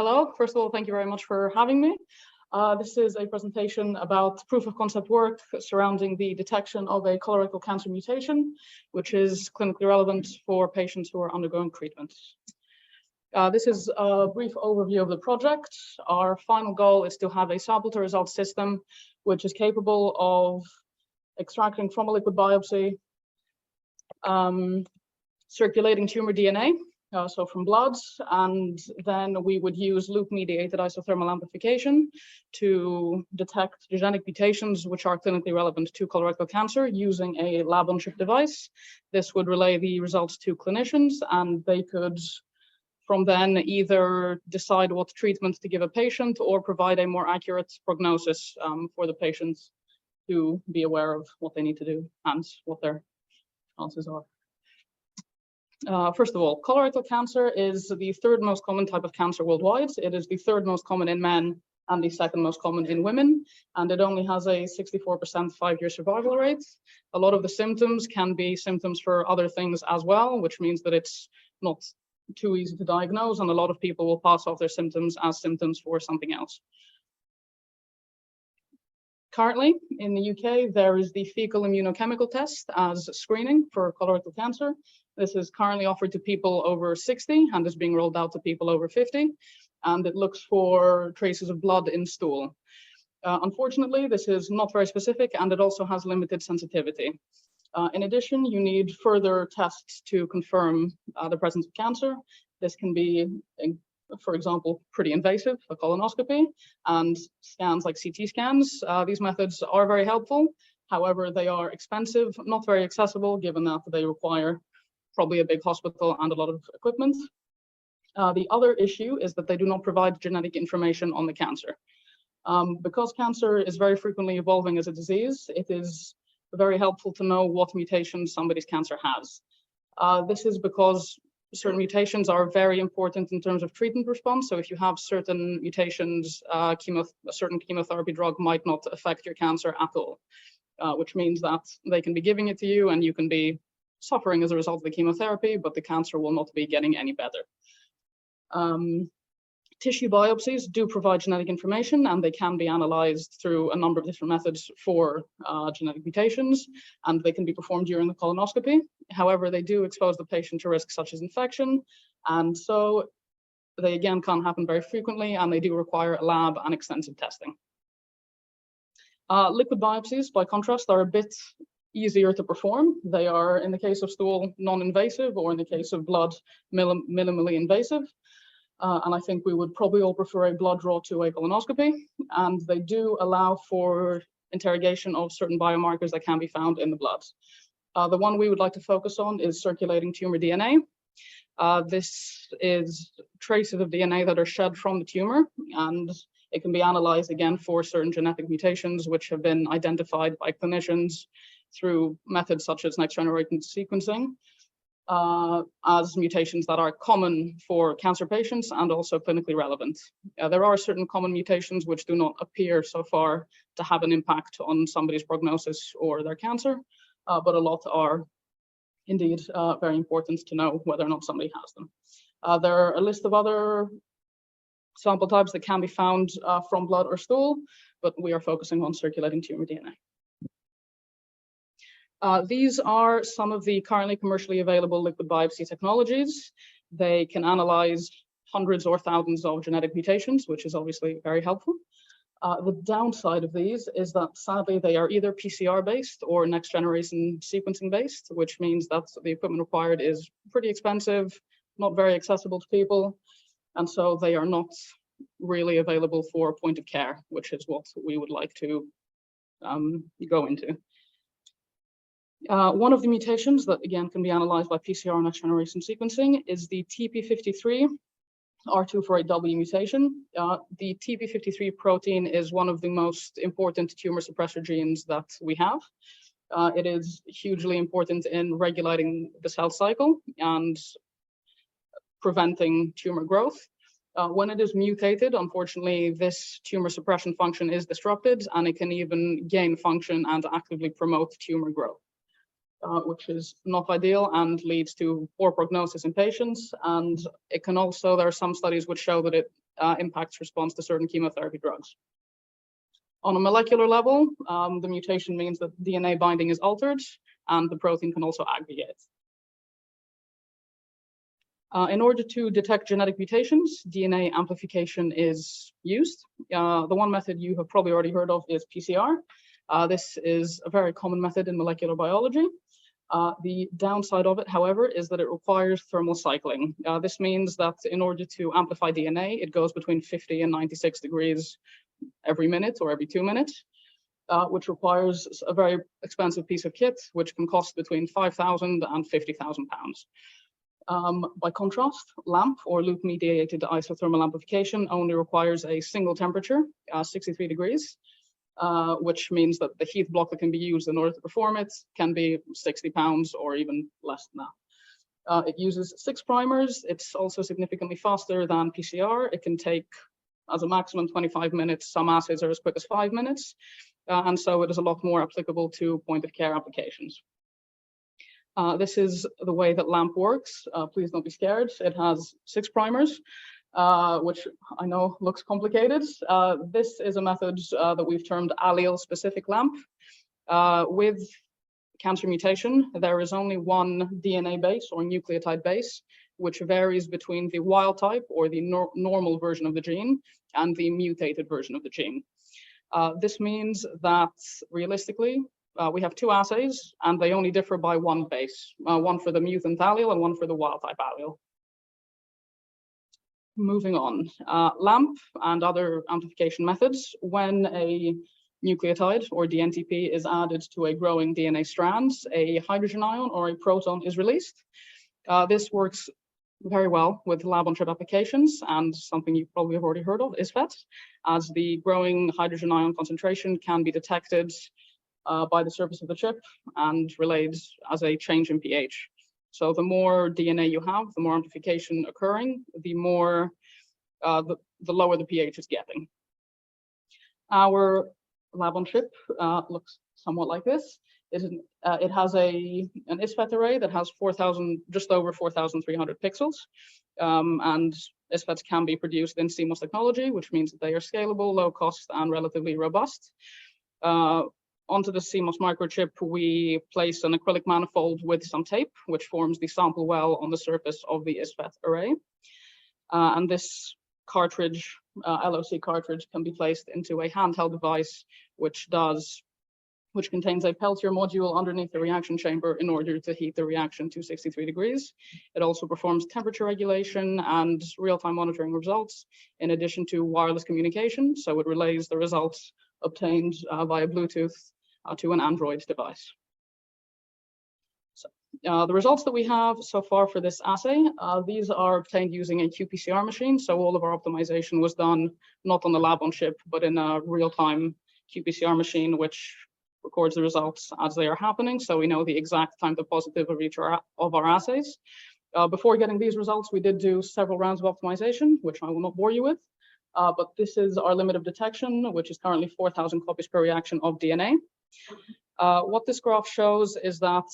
Hello, first of all, thank you very much for having me. This is a presentation about proof of concept work surrounding the detection of a colorectal cancer mutation, which is clinically relevant for patients who are undergoing treatment. This is a brief overview of the project. Our final goal is to have a sample to result system, which is capable of extracting from a liquid biopsy, circulating tumor DNA, so from blood, and then we would use loop-mediated isothermal amplification to detect genetic mutations which are clinically relevant to colorectal cancer using a lab-on-chip device. This would relay the results to clinicians, and they could from then either decide what treatment to give a patient or provide a more accurate prognosis for the patients to be aware of what they need to do and what their chances are. First of all, colorectal cancer is the third most common type of cancer worldwide. It is the third most common in men and the second most common in women, and it only has a 64% 5-year survival rate. A lot of the symptoms can be symptoms for other things as well, which means that it's not too easy to diagnose, and a lot of people will pass off their symptoms as symptoms for something else. Currently, in the UK, there is the fecal immunochemical test as screening for colorectal cancer. This is currently offered to people over 60 and is being rolled out to people over 50, and it looks for traces of blood in stool. Unfortunately, this is not very specific, and it also has limited sensitivity. In addition, you need further tests to confirm the presence of cancer. This can be, for example, pretty invasive, a colonoscopy, and scans like CT scans. These methods are very helpful. However, they are expensive, not very accessible, given that they require probably a big hospital and a lot of equipment. The other issue is that they do not provide genetic information on the cancer. Because cancer is very frequently evolving as a disease, it is very helpful to know what mutations somebody's cancer has. This is because certain mutations are very important in terms of treatment response. So if you have certain mutations, a certain chemotherapy drug might not affect your cancer at all, which means that they can be giving it to you and you can be suffering as a result of the chemotherapy, but the cancer will not be getting any better. Tissue biopsies do provide genetic information, and they can be analyzed through a number of different methods for genetic mutations, and they can be performed during the colonoscopy. However, they do expose the patient to risks such as infection, and so they again can't happen very frequently, and they do require a lab and extensive testing. Liquid biopsies, by contrast, are a bit easier to perform. They are, in the case of stool, non-invasive, or in the case of blood, minimally invasive. And I think we would probably all prefer a blood draw to a colonoscopy, and they do allow for interrogation of certain biomarkers that can be found in the blood. The one we would like to focus on is circulating tumor DNA. This is traces of DNA that are shed from the tumor, and it can be analyzed again for certain genetic mutations which have been identified by clinicians through methods such as next-generation sequencing, as mutations that are common for cancer patients and also clinically relevant. There are certain common mutations which do not appear so far to have an impact on somebody's prognosis or their cancer, but a lot are indeed very important to know whether or not somebody has them. There are a list of other sample types that can be found from blood or stool, but we are focusing on circulating tumor DNA. These are some of the currently commercially available liquid biopsy technologies. They can analyze hundreds or thousands of genetic mutations, which is obviously very helpful. The downside of these is that sadly they are either PCR-based or next-generation sequencing-based, which means that the equipment required is pretty expensive, not very accessible to people, and so they are not really available for point of care, which is what we would like to go into. One of the mutations that, again, can be analyzed by PCR next-generation sequencing is the TP53 p.R248W mutation. The TP53 protein is one of the most important tumor suppressor genes that we have. It is hugely important in regulating the cell cycle and preventing tumor growth. When it is mutated, unfortunately, this tumor suppression function is disrupted, and it can even gain function and actively promote tumor growth. which is not ideal and leads to poor prognosis in patients. And it can also, there are some studies which show that it impacts response to certain chemotherapy drugs. On a molecular level, the mutation means that DNA binding is altered and the protein can also aggregate. In order to detect genetic mutations, DNA amplification is used. The one method you have probably already heard of is PCR. This is a very common method in molecular biology. The downside of it, however, is that it requires thermal cycling. This means that in order to amplify DNA, it goes between 50 and 96 degrees every minute or every 2 minutes, which requires a very expensive piece of kit, which can cost between 5,000 and 50,000 pounds. By contrast, LAMP, or loop-mediated isothermal amplification, only requires a single temperature, 63 degrees, which means that the heat block that can be used in order to perform it can be 60 pounds or even less than that. It uses 6 primers. It's also significantly faster than PCR. It can take, as a maximum, 25 minutes. Some assays are as quick as 5 minutes. And so it is a lot more applicable to point-of-care applications. This is the way that LAMP works. Please don't be scared. It has 6 primers, which I know looks complicated. This is a method that we've termed allele-specific LAMP. With cancer mutation, there is only one DNA base or nucleotide base, which varies between the wild type or the normal version of the gene and the mutated version of the gene. This means that realistically, we have 2 assays and they only differ by one base, one for the mutant allele and one for the wild type allele. Moving on, LAMP and other amplification methods, when a nucleotide or DNTP is added to a growing DNA strand, a hydrogen ion or a proton is released. This works very well with lab-on-chip applications, and something you probably have already heard of, ISFET, as the growing hydrogen ion concentration can be detected by the surface of the chip and relayed as a change in pH. So the more DNA you have, the more amplification occurring, the more, the lower the pH is getting. Our lab-on-chip looks somewhat like this. It has an ISFET array that has just over 4,300 pixels, and ISFETs can be produced in CMOS technology, which means that they are scalable, low cost, and relatively robust. Onto the CMOS microchip, we place an acrylic manifold with some tape, which forms the sample well on the surface of the ISFET array. And this cartridge, LOC cartridge, can be placed into a handheld device, which contains a Peltier module underneath the reaction chamber in order to heat the reaction to 63 degrees. It also performs temperature regulation and real-time monitoring results, in addition to wireless communication. So it relays the results obtained via Bluetooth to an Android device. So the results that we have so far for this assay, these are obtained using a qPCR machine. So all of our optimization was done not on the lab on chip, but in a real-time qPCR machine, which records the results as they are happening. So we know the exact time to positive of each of our assays. Before getting these results, we did do several rounds of optimization, which I will not bore you with. But this is our limit of detection, which is currently 4,000 copies per reaction of DNA. What this graph shows is that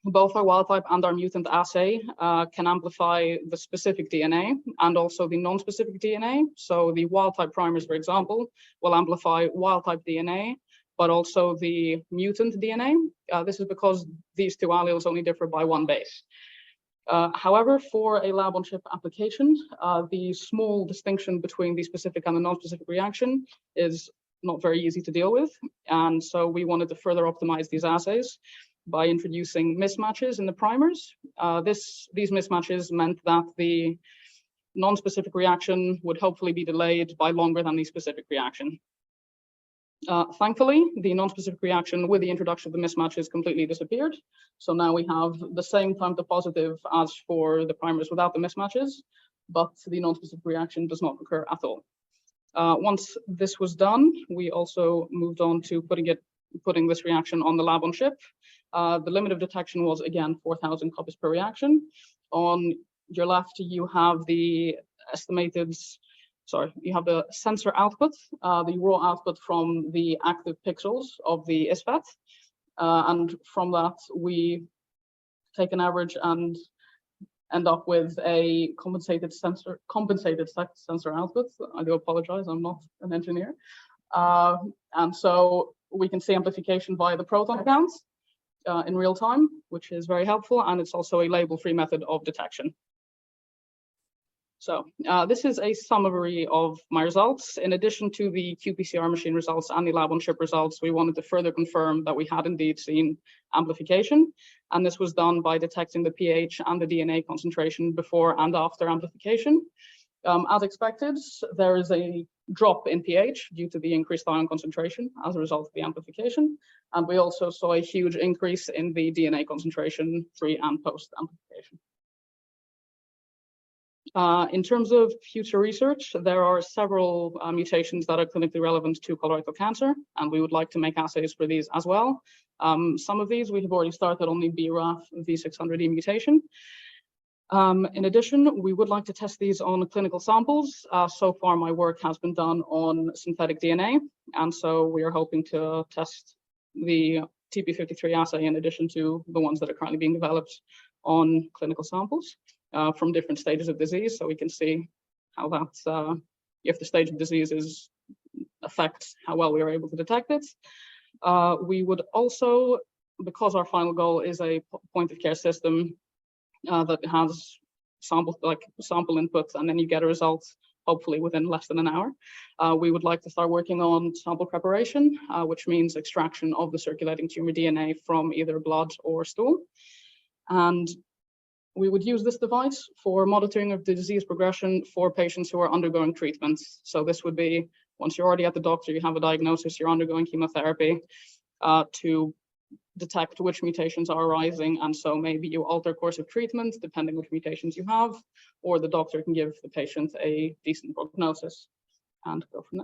both our wild type and our mutant assay can amplify the specific DNA and also the non-specific DNA. So the wild type primers, for example, will amplify wild type DNA, but also the mutant DNA. This is because these 2 alleles only differ by one base. However, for a lab-on-chip application, the small distinction between the specific and the non-specific reaction is not very easy to deal with. And so we wanted to further optimize these assays by introducing mismatches in the primers. These mismatches meant that the non-specific reaction would hopefully be delayed by longer than the specific reaction. Thankfully, the non-specific reaction with the introduction of the mismatches completely disappeared. So now we have the same time to positive as for the primers without the mismatches, but the non-specific reaction does not occur at all. Once this was done, we also moved on to putting this reaction on the lab on chip. The limit of detection was again 4,000 copies per reaction. On your left, you have the you have the sensor output, the raw output from the active pixels of the ISFET. And from that, we take an average and end up with a compensated sensor output. I do apologize, I'm not an engineer. And so we can see amplification via the proton counts in real time, which is very helpful, and it's also a label-free method of detection. So this is a summary of my results. In addition to the qPCR machine results and the lab-on-chip results, we wanted to further confirm that we had indeed seen amplification. And this was done by detecting the pH and the DNA concentration before and after amplification. As expected, there is a drop in pH due to the increased ion concentration as a result of the amplification. And we also saw a huge increase in the DNA concentration pre and post amplification. In terms of future research, there are several mutations that are clinically relevant to colorectal cancer, and we would like to make assays for these as well. Some of these we have already started on the BRAF V600E mutation. In addition, we would like to test these on clinical samples. So far, my work has been done on synthetic DNA, and so we are hoping to test the TP53 assay in addition to the ones that are currently being developed on clinical samples from different stages of disease, so we can see how that, if the stage of disease affects how well we are able to detect it. We would also, because our final goal is a point-of-care system that has sample inputs, and then you get a result hopefully within less than an hour. We would like to start working on sample preparation, which means extraction of the circulating tumor DNA from either blood or stool. And we would use this device for monitoring of the disease progression for patients who are undergoing treatments. So this would be, once you're already at the doctor, you have a diagnosis, you're undergoing chemotherapy, to detect which mutations are arising, and so maybe you alter course of treatment depending which mutations you have, or the doctor can give the patient a decent prognosis and go from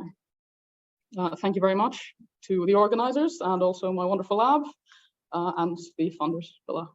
there. Thank you very much to the organizers and also my wonderful lab and the funders below.